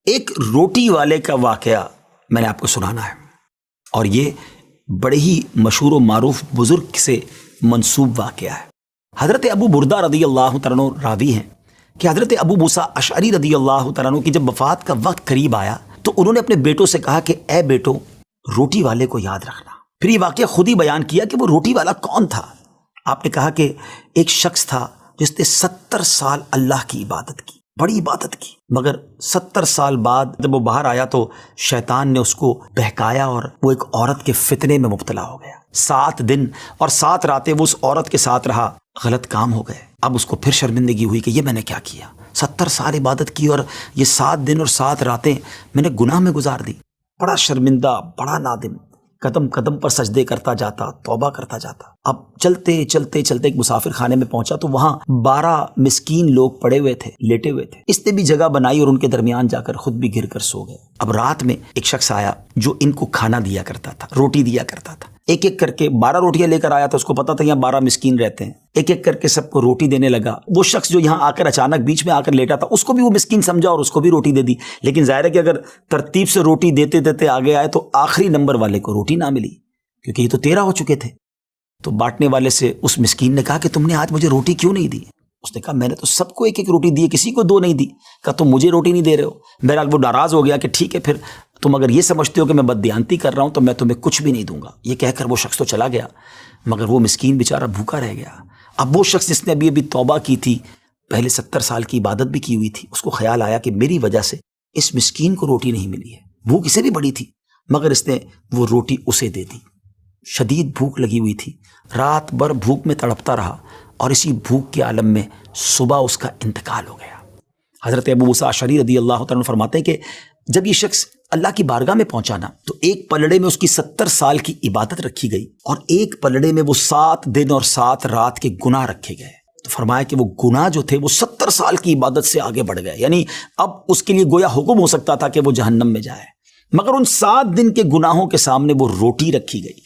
ایک روٹی والے کا واقعہ میں نے آپ کو سنانا ہے، اور یہ بڑے ہی مشہور و معروف بزرگ سے منسوب واقعہ ہے۔ حضرت ابو بردہ رضی اللہ تعالیٰ عنہ راوی ہیں کہ حضرت ابو موسیٰ اشعری رضی اللہ تعالیٰ عنہ کی جب وفات کا وقت قریب آیا تو انہوں نے اپنے بیٹوں سے کہا کہ اے بیٹو، روٹی والے کو یاد رکھنا۔ پھر یہ واقعہ خود ہی بیان کیا کہ وہ روٹی والا کون تھا۔ آپ نے کہا کہ ایک شخص تھا جس نے 70 سال اللہ کی عبادت کی، بڑی عبادت کی، مگر 70 سال بعد جب وہ باہر آیا تو شیطان نے اس کو بہکایا اور وہ ایک عورت کے فتنے میں مبتلا ہو گیا۔ 7 دن اور 7 راتیں وہ اس عورت کے ساتھ رہا، غلط کام ہو گئے۔ اب اس کو پھر شرمندگی ہوئی کہ یہ میں نے کیا کیا، 70 سال عبادت کی اور یہ 7 دن اور 7 راتیں میں نے گناہ میں گزار دی۔ بڑا شرمندہ، بڑا نادم، قدم قدم پر سجدے کرتا جاتا، توبہ کرتا جاتا۔ اب چلتے چلتے چلتے ایک مسافر خانے میں پہنچا تو وہاں 12 مسکین لوگ پڑے ہوئے تھے، لیٹے ہوئے تھے۔ اس نے بھی جگہ بنائی اور ان کے درمیان جا کر خود بھی گر کر سو گئے۔ اب رات میں ایک شخص آیا جو ان کو کھانا دیا کرتا تھا، روٹی دیا کرتا تھا۔ ایک ایک کر کے 12 روٹیاں لے کر آیا تھا، اس کو پتا تھا یہاں 12 مسکین رہتے ہیں۔ ایک ایک کر کے سب کو روٹی دینے لگا۔ وہ شخص جو یہاں آ کر اچانک بیچ میں آ کر لیٹا تھا، اس کو بھی وہ مسکین سمجھا اور اس کو بھی روٹی دے دی۔ لیکن ظاہر ہے کہ اگر ترتیب سے روٹی دیتے دیتے آگے آئے تو آخری نمبر والے کو روٹی نہ ملی، کیونکہ یہ تو 13 ہو چکے تھے۔ تو بانٹنے والے سے اس مسکین نے کہا کہ تم نے آج مجھے روٹی کیوں نہیں دی؟ اس نے کہا میں نے تو سب کو ایک ایک روٹی دی ہے، کسی کو 2 نہیں دی۔ کہا تم مجھے روٹی نہیں دے رہے ہو؟ بہرحال وہ ناراض ہو گیا کہ ٹھیک ہے، پھر تم اگر یہ سمجھتے ہو کہ میں بددیانتی کر رہا ہوں تو میں تمہیں کچھ بھی نہیں دوں گا۔ یہ کہہ کر وہ شخص تو چلا گیا، مگر وہ مسکین بیچارہ بھوکا رہ گیا۔ اب وہ شخص جس نے ابھی توبہ کی تھی، پہلے 70 سال کی عبادت بھی کی ہوئی تھی، اس کو خیال آیا کہ میری وجہ سے اس مسکین کو روٹی نہیں ملی ہے۔ بھوک اسے بھی بڑی تھی، مگر اس نے وہ روٹی اسے دے دی۔ شدید بھوک لگی ہوئی تھی، رات بھر بھوک میں تڑپتا رہا اور اسی بھوک کے عالم میں صبح اس کا انتقال ہو گیا۔ حضرت ابو موسیٰ اشعری رضی اللہ تعالیٰ عنہ فرماتے ہیں کہ جب یہ شخص اللہ کی بارگاہ میں پہنچا نا تو ایک پلڑے میں اس کی 70 سال کی عبادت رکھی گئی اور ایک پلڑے میں وہ 7 دن اور 7 رات کے گناہ رکھے گئے۔ تو فرمایا کہ وہ گناہ جو تھے وہ 70 سال کی عبادت سے آگے بڑھ گئے، یعنی اب اس کے لیے گویا حکم ہو سکتا تھا کہ وہ جہنم میں جائے، مگر ان 7 دن کے گناہوں کے سامنے وہ روٹی رکھی گئی،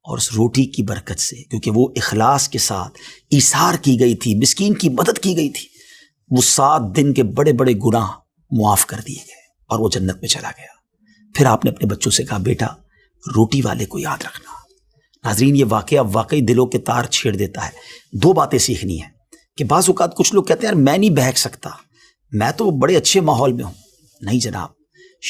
اور اس روٹی کی برکت سے، کیونکہ وہ اخلاص کے ساتھ ایثار کی گئی تھی، مسکین کی مدد کی گئی تھی، وہ 7 دن کے بڑے بڑے گناہ معاف کر دیے گئے اور وہ جنت میں چلا گیا۔ پھر آپ نے اپنے بچوں سے کہا بیٹا روٹی والے کو یاد رکھنا۔ ناظرین یہ واقعہ واقعی دلوں کے تار چھیڑ دیتا ہے۔ 2 باتیں سیکھنی ہیں کہ بعض اوقات کچھ لوگ کہتے ہیں یار میں نہیں بہک سکتا، میں تو بڑے اچھے ماحول میں ہوں۔ نہیں جناب،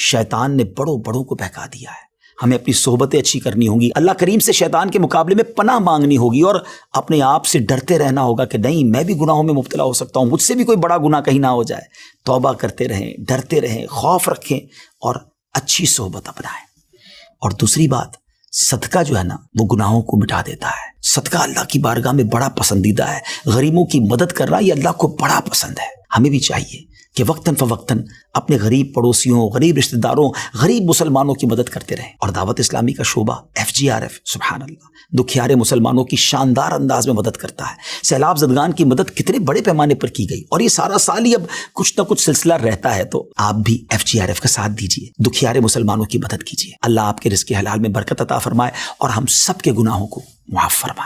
شیطان نے بڑوں کو بہکا دیا ہے۔ ہمیں اپنی صحبتیں اچھی کرنی ہوں گی، اللہ کریم سے شیطان کے مقابلے میں پناہ مانگنی ہوگی اور اپنے آپ سے ڈرتے رہنا ہوگا کہ نہیں میں بھی گناہوں میں مبتلا ہو سکتا ہوں، مجھ سے بھی کوئی بڑا گناہ کہیں نہ ہو جائے۔ توبہ کرتے رہیں، ڈرتے رہیں، خوف رکھیں اور اچھی صحبت اپنائیں۔ اور دوسری بات، صدقہ جو ہے نا وہ گناہوں کو مٹا دیتا ہے۔ صدقہ اللہ کی بارگاہ میں بڑا پسندیدہ ہے، غریبوں کی مدد کرنا یہ اللہ کو بڑا پسند ہے۔ ہمیں بھی چاہیے کہ وقتاً فوقتاً اپنے غریب پڑوسیوں، غریب رشتہ داروں، غریب مسلمانوں کی مدد کرتے رہیں۔ اور دعوت اسلامی کا شعبہ FGRF سبحان اللہ دکھیارے مسلمانوں کی شاندار انداز میں مدد کرتا ہے۔ سیلاب زدگان کی مدد کتنے بڑے پیمانے پر کی گئی اور یہ سارا سال ہی اب کچھ نہ کچھ سلسلہ رہتا ہے، تو آپ بھی FGRF کا ساتھ دیجیے، دکھیارے مسلمانوں کی مدد کیجیے۔ اللہ آپ کے رزق حلال میں برکت عطا فرمائے اور ہم سب کے گناہوں کو معاف فرمائے۔